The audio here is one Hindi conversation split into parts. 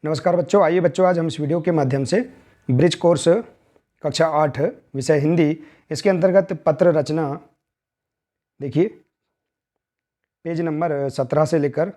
नमस्कार बच्चों, आइए बच्चों आज हम इस वीडियो के माध्यम से ब्रिज कोर्स कक्षा 8 विषय हिंदी इसके अंतर्गत पत्र रचना देखिए पेज नंबर 17 से लेकर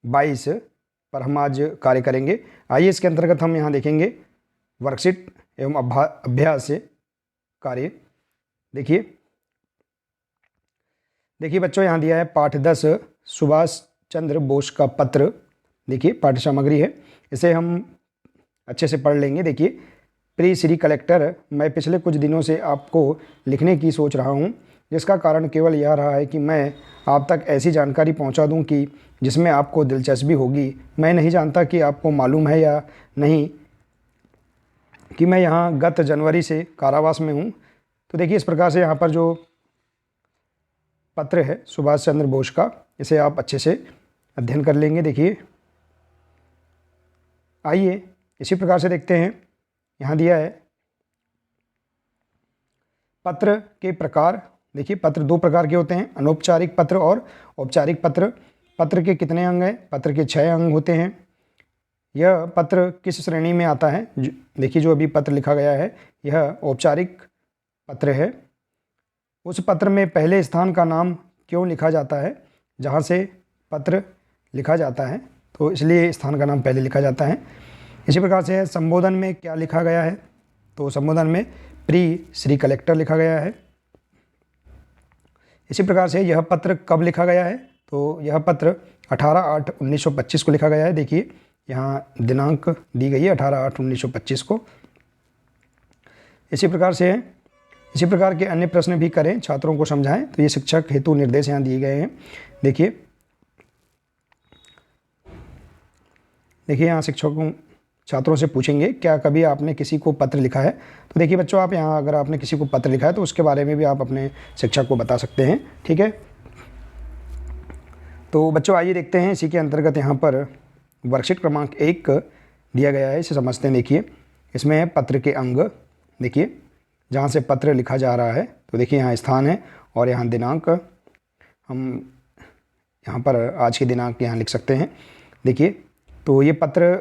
22 पर हम आज कार्य करेंगे। आइए इसके अंतर्गत हम यहाँ देखेंगे वर्कशीट एवं अभ्यास कार्य। देखिए बच्चों, यहाँ दिया है पाठ 10 सुभाष चंद्र बोस का पत्र। देखिए पाठ्य सामग्री है, इसे हम अच्छे से पढ़ लेंगे। देखिए, प्रिय श्री कलेक्टर, मैं पिछले कुछ दिनों से आपको लिखने की सोच रहा हूँ, जिसका कारण केवल यह रहा है कि मैं आप तक ऐसी जानकारी पहुँचा दूँ कि जिसमें आपको दिलचस्पी होगी। मैं नहीं जानता कि आपको मालूम है या नहीं कि मैं यहाँ गत जनवरी से कारावास में हूँ। तो देखिए इस प्रकार से यहाँ पर जो पत्र है सुभाष चंद्र बोस का, इसे आप अच्छे से अध्ययन कर लेंगे। देखिए आइए इसी प्रकार से देखते हैं। यहाँ दिया है पत्र के प्रकार। देखिए पत्र दो प्रकार के होते हैं, अनौपचारिक पत्र और औपचारिक पत्र। पत्र के कितने अंग हैं? पत्र के 6 अंग होते हैं। यह पत्र किस श्रेणी में आता है? देखिए जो अभी पत्र लिखा गया है यह औपचारिक पत्र है। उस पत्र में पहले स्थान का नाम क्यों लिखा जाता है? जहाँ से पत्र लिखा जाता है तो इसलिए स्थान का नाम पहले लिखा जाता है। इसी प्रकार से संबोधन में क्या लिखा गया है? तो संबोधन में प्रिय श्री कलेक्टर लिखा गया है। इसी प्रकार से यह पत्र कब लिखा गया है? तो यह पत्र 18/8/1925 को लिखा गया है। देखिए यहाँ दिनांक दी गई है 18/8/1925 को। इसी प्रकार से इसी प्रकार के अन्य प्रश्न भी करें, छात्रों को समझाएं। तो ये शिक्षक हेतु निर्देश यहाँ दिए गए हैं। देखिए यहाँ शिक्षकों छात्रों से पूछेंगे क्या कभी आपने किसी को पत्र लिखा है? तो देखिए बच्चों, आप यहाँ अगर आपने किसी को पत्र लिखा है तो उसके बारे में भी आप अपने शिक्षक को बता सकते हैं। ठीक है, तो बच्चों आइए देखते हैं इसी के अंतर्गत यहाँ पर वर्कशीट क्रमांक 1 दिया गया है, इसे समझते हैं। देखिए इसमें है पत्र के अंग। देखिए जहाँ से पत्र लिखा जा रहा है तो देखिए यहाँ स्थान है और यहाँ दिनांक, हम यहाँ पर आज के दिनांक यहाँ लिख सकते हैं। देखिए तो ये पत्र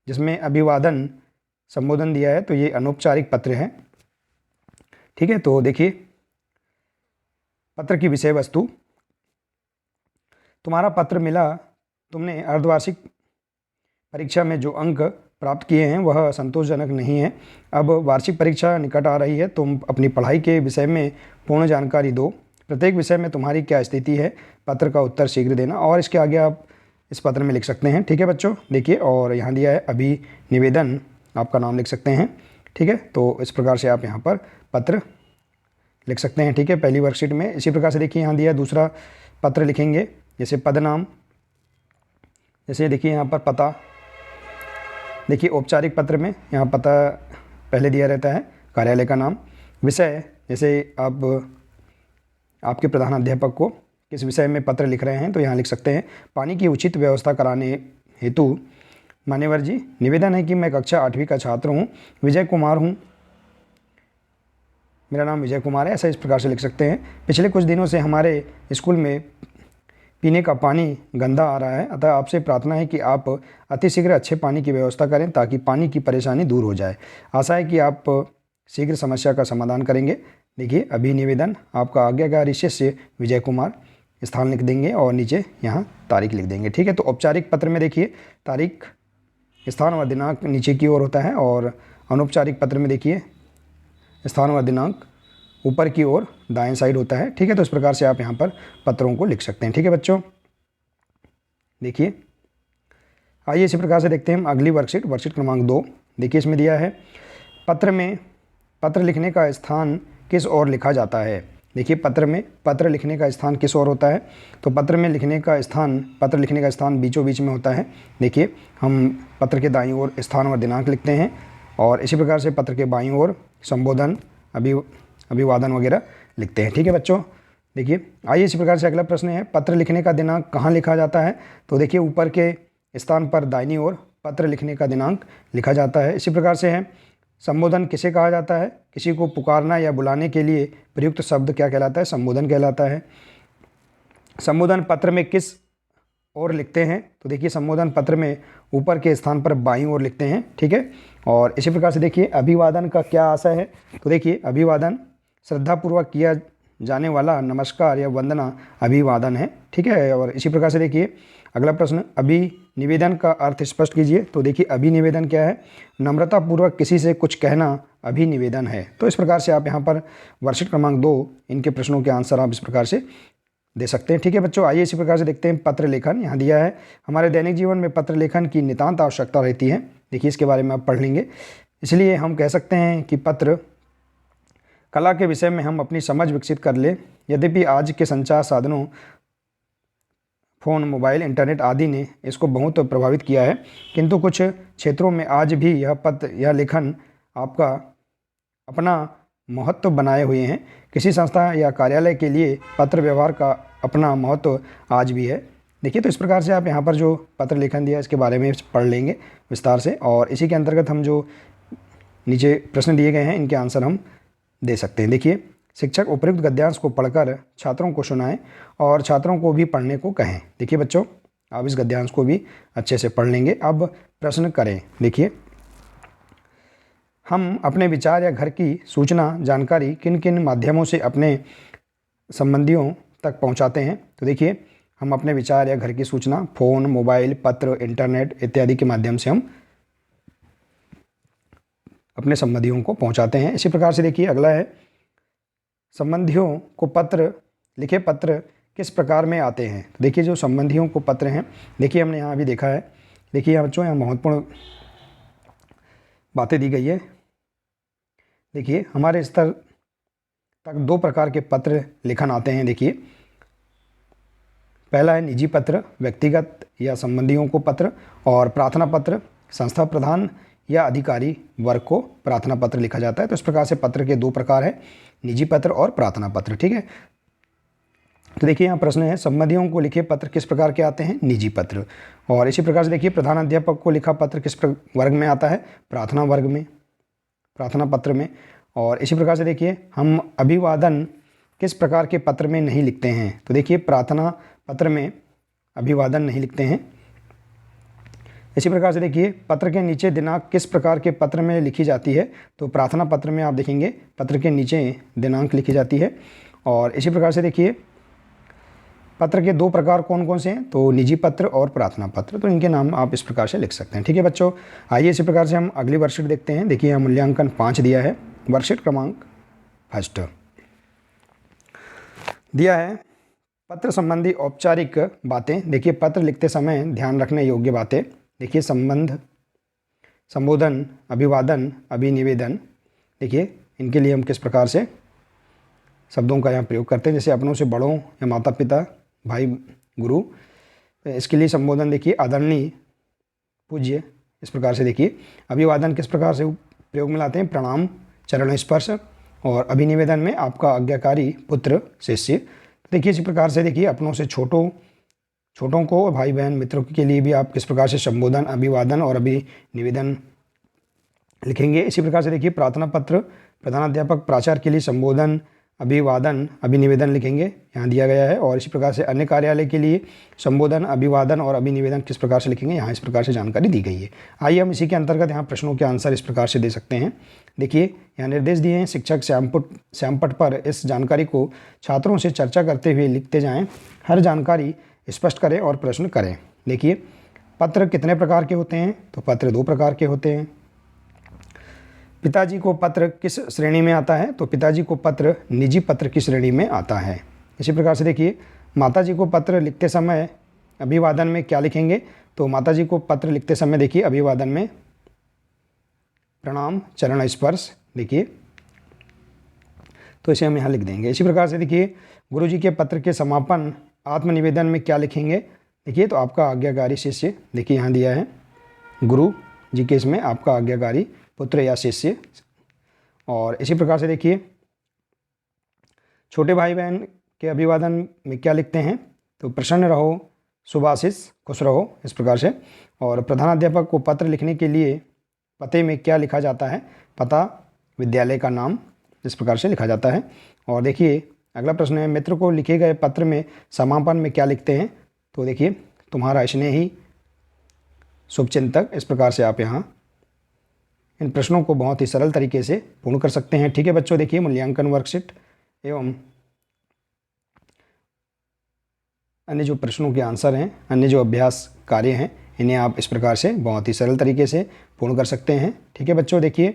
जिसमें अभिवादन संबोधन दिया है तो ये अनौपचारिक पत्र है। ठीक है, तो देखिए पत्र की विषय वस्तु, तुम्हारा पत्र मिला, तुमने अर्धवार्षिक परीक्षा में जो अंक प्राप्त किए हैं वह संतोषजनक नहीं है। अब वार्षिक परीक्षा निकट आ रही है, तुम अपनी पढ़ाई के विषय में पूर्ण जानकारी दो। प्रत्येक विषय में तुम्हारी क्या स्थिति है, पत्र का उत्तर शीघ्र देना। और इसके आगे आप इस पत्र में लिख सकते हैं। ठीक है बच्चों, देखिए और यहाँ दिया है अभिनिवेदन, आपका नाम लिख सकते हैं। ठीक है, तो इस प्रकार से आप यहाँ पर पत्र लिख सकते हैं। ठीक है, पहली वर्कशीट में। इसी प्रकार से देखिए यहाँ दिया है दूसरा पत्र लिखेंगे, जैसे पद नाम, जैसे देखिए यहाँ पर पता। देखिए औपचारिक पत्र में यहाँ पता पहले दिया रहता है, कार्यालय का नाम। विषय, जैसे आप आपके प्रधानाध्यापक को किस विषय में पत्र लिख रहे हैं तो यहाँ लिख सकते हैं पानी की उचित व्यवस्था कराने हेतु मान्यवर जी, निवेदन है कि मैं कक्षा 8वीं का छात्र हूँ, विजय कुमार हूँ, मेरा नाम विजय कुमार है, ऐसा इस प्रकार से लिख सकते हैं। पिछले कुछ दिनों से हमारे स्कूल में पीने का पानी गंदा आ रहा है, अतः आपसे प्रार्थना है कि आप अतिशीघ्र अच्छे पानी की व्यवस्था करें ताकि पानी की परेशानी दूर हो जाए। आशा है कि आप शीघ्र समस्या का समाधान करेंगे। देखिए अभिनिवेदन, आपका आज्ञाकारी शिष्य विजय कुमार, स्थान लिख देंगे और नीचे यहाँ तारीख लिख देंगे। ठीक है, तो औपचारिक पत्र में देखिए तारीख, स्थान व दिनांक नीचे की ओर होता है और अनौपचारिक पत्र में देखिए स्थान व दिनांक ऊपर की ओर दाएं साइड होता है। ठीक है, तो इस प्रकार से आप यहाँ पर पत्रों को लिख सकते हैं। ठीक है बच्चों, देखिए आइए इसी प्रकार से देखते हैं हम अगली वर्कशीट, वर्कशीट क्रमांक 2। देखिए इसमें दिया है पत्र में पत्र लिखने का स्थान किस ओर लिखा जाता है। देखिए पत्र में पत्र लिखने का स्थान किस ओर होता है? तो पत्र में लिखने का स्थान, पत्र लिखने का स्थान बीचों बीच में होता है। देखिए हम पत्र के दाईं ओर स्थान और दिनांक लिखते हैं और इसी प्रकार से पत्र के बाईं ओर संबोधन, अभिवादन वगैरह लिखते हैं। ठीक है बच्चों, देखिए आइए इसी प्रकार से अगला प्रश्न है पत्र लिखने का दिनांक कहाँ लिखा जाता है? तो देखिए ऊपर के स्थान पर दाहिनी ओर पत्र लिखने का दिनांक लिखा जाता है। इसी प्रकार से है संबोधन किसे कहा जाता है? किसी को पुकारना या बुलाने के लिए प्रयुक्त शब्द क्या कहलाता है? संबोधन कहलाता है। संबोधन पत्र में किस ओर लिखते हैं, तो देखिए संबोधन पत्र में ऊपर के स्थान पर बाईं ओर लिखते हैं, ठीक है। और इसी प्रकार से देखिए अभिवादन का क्या आशय है, तो देखिए अभिवादन श्रद्धापूर्वक किया जाने वाला नमस्कार या वंदना अभिवादन है, ठीक है। और इसी प्रकार से देखिए अगला प्रश्न, अभिनिवेदन का अर्थ स्पष्ट कीजिए। तो देखिए अभिनिवेदन क्या है, नम्रतापूर्वक किसी से कुछ कहना अभिनिवेदन है। तो इस प्रकार से आप यहाँ पर वर्कशीट क्रमांक 2 इनके प्रश्नों के आंसर आप इस प्रकार से दे सकते हैं, ठीक है बच्चों। आइए इसी प्रकार से देखते हैं पत्र लेखन। यहाँ दिया है, हमारे दैनिक जीवन में पत्र लेखन की नितांत आवश्यकता रहती है। देखिए इसके बारे में आप पढ़ लेंगे, इसलिए हम कह सकते हैं कि पत्र कला के विषय में हम अपनी समझ विकसित कर ले। यद्यपि आज के संचार साधनों फ़ोन, मोबाइल, इंटरनेट आदि ने इसको बहुत प्रभावित किया है, किंतु कुछ क्षेत्रों में आज भी यह लेखन आपका अपना महत्व बनाए हुए हैं। किसी संस्था या कार्यालय के लिए पत्र व्यवहार का अपना महत्व आज भी है। देखिए तो इस प्रकार से आप यहाँ पर जो पत्र लेखन दिया इसके बारे में पढ़ लेंगे विस्तार से, और इसी के अंतर्गत हम जो नीचे प्रश्न दिए गए हैं इनके आंसर हम दे सकते हैं। देखिए, शिक्षक उपयुक्त गद्यांश को पढ़कर छात्रों को सुनाएं और छात्रों को भी पढ़ने को कहें। देखिए बच्चों, आप इस गद्यांश को भी अच्छे से पढ़ लेंगे। अब प्रश्न करें। देखिए, हम अपने विचार या घर की सूचना जानकारी किन किन माध्यमों से अपने संबंधियों तक पहुंचाते हैं। तो देखिए, हम अपने विचार या घर की सूचना फ़ोन, मोबाइल, पत्र, इंटरनेट इत्यादि के माध्यम से हम अपने संबंधियों को पहुंचाते हैं। इसी प्रकार से देखिए अगला है, संबंधियों को पत्र लिखे पत्र किस प्रकार में आते हैं। तो देखिए जो संबंधियों को पत्र हैं, देखिए हमने यहाँ भी देखा है। देखिए यहाँ बच्चों, यहाँ महत्वपूर्ण बातें दी गई है। देखिए हमारे स्तर तक 2 प्रकार के पत्र लेखन आते हैं। देखिए पहला है निजी पत्र, व्यक्तिगत या संबंधियों को पत्र, और प्रार्थना पत्र, संस्था प्रधान या अधिकारी वर्ग को प्रार्थना पत्र लिखा जाता है। तो इस प्रकार से पत्र के 2 प्रकार हैं, निजी पत्र और प्रार्थना पत्र, ठीक है। तो देखिए यहाँ प्रश्न है, संबंधियों को लिखे पत्र किस प्रकार के आते हैं, निजी पत्र। और इसी प्रकार से देखिए प्रधान अध्यापक को लिखा पत्र किस वर्ग में आता है, प्रार्थना वर्ग में, प्रार्थना पत्र में। और इसी प्रकार से देखिए हम अभिवादन किस प्रकार के पत्र में नहीं लिखते हैं। तो देखिए प्रार्थना पत्र में अभिवादन नहीं लिखते हैं। इसी प्रकार से देखिए पत्र के नीचे दिनांक किस प्रकार के पत्र में लिखी जाती है। तो प्रार्थना पत्र में आप देखेंगे पत्र के नीचे दिनांक लिखी जाती है। और इसी प्रकार से देखिए पत्र के 2 प्रकार कौन कौन से हैं, तो निजी पत्र और प्रार्थना पत्र। तो इनके नाम आप इस प्रकार से लिख सकते हैं, ठीक है बच्चों। आइए इसी प्रकार से हम अगली वर्कशीट देखते हैं। देखिए यहाँ मूल्यांकन 5 दिया है। वर्कशीट क्रमांक 1 दिया है, पत्र संबंधी औपचारिक बातें। देखिए पत्र लिखते समय ध्यान रखने योग्य बातें। देखिए संबंध, संबोधन, अभिवादन, अभिनिवेदन। देखिए इनके लिए हम किस प्रकार से शब्दों का यहाँ प्रयोग करते हैं, जैसे अपनों से बड़ों या माता पिता, भाई, गुरु। इसके लिए संबोधन देखिए आदरणीय, पूज्य। इस प्रकार से देखिए अभिवादन किस प्रकार से प्रयोग में लाते हैं, प्रणाम, चरण स्पर्श। और अभिनिवेदन में आपका आज्ञाकारी, पुत्र, शिष्य। देखिए इसी प्रकार से देखिए अपनों से छोटों को, भाई बहन, मित्रों के लिए भी आप किस प्रकार से संबोधन, अभिवादन और अभिनिवेदन लिखेंगे। इसी प्रकार से देखिए प्रार्थना पत्र, प्रधानाध्यापक, प्राचार्य के लिए संबोधन, अभिवादन, अभिनिवेदन लिखेंगे, यहाँ दिया गया है। और इसी प्रकार से अन्य कार्यालय के लिए संबोधन, अभिवादन और अभिनिवेदन किस प्रकार से लिखेंगे, यहाँ इस प्रकार से जानकारी दी गई है। आइए हम इसी के अंतर्गत यहाँ प्रश्नों के आंसर इस प्रकार से दे सकते हैं। देखिए यहाँ निर्देश दिए हैं, शिक्षक श्यामपट पर इस जानकारी को छात्रों से चर्चा करते हुए लिखते जाएँ, हर जानकारी स्पष्ट करें और प्रश्न करें। देखिए पत्र कितने प्रकार के होते हैं, तो पत्र 2 प्रकार के होते हैं। पिताजी को पत्र किस श्रेणी में आता है, तो पिताजी को पत्र निजी पत्र की श्रेणी में आता है। इसी प्रकार से देखिए माताजी को पत्र लिखते समय अभिवादन में क्या लिखेंगे, तो माताजी को पत्र लिखते समय देखिए अभिवादन में प्रणाम, चरण स्पर्श। देखिए तो इसे हम यहाँ लिख देंगे। इसी प्रकार से देखिए गुरुजी के पत्र के समापन आत्मनिवेदन में क्या लिखेंगे, देखिए तो आपका आज्ञाकारी शिष्य। देखिए यहाँ दिया है गुरु जी के इसमें आपका आज्ञाकारी पुत्र या शिष्य। और इसी प्रकार से देखिए छोटे भाई बहन के अभिवादन में क्या लिखते हैं, तो प्रसन्न रहो, शुभाशीष, खुश रहो, इस प्रकार से। और प्रधानाध्यापक को पत्र लिखने के लिए पते में क्या लिखा जाता है, पता, विद्यालय का नाम, इस प्रकार से लिखा जाता है। और देखिए अगला प्रश्न है, मित्र को लिखे गए पत्र में समापन में क्या लिखते हैं, तो देखिए तुम्हारा स्नेही शुभचिंतक। इस प्रकार से आप यहाँ इन प्रश्नों को बहुत ही सरल तरीके से पूर्ण कर सकते हैं। ठीक है बच्चों, देखिए मूल्यांकन वर्कशीट एवं अन्य जो प्रश्नों के आंसर हैं, अन्य जो अभ्यास कार्य हैं, इन्हें आप इस प्रकार से बहुत ही सरल तरीके से पूर्ण कर सकते हैं। ठीक है बच्चों, देखिए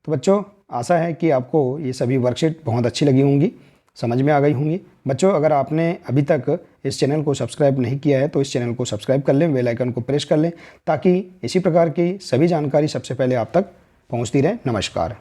तो बच्चों आशा है कि आपको ये सभी वर्कशीट बहुत अच्छी लगी होंगी, समझ में आ गई होंगी। बच्चों अगर आपने अभी तक इस चैनल को सब्सक्राइब नहीं किया है तो इस चैनल को सब्सक्राइब कर लें, बेल आइकन को प्रेस कर लें ताकि इसी प्रकार की सभी जानकारी सबसे पहले आप तक पहुंचती रहे। नमस्कार।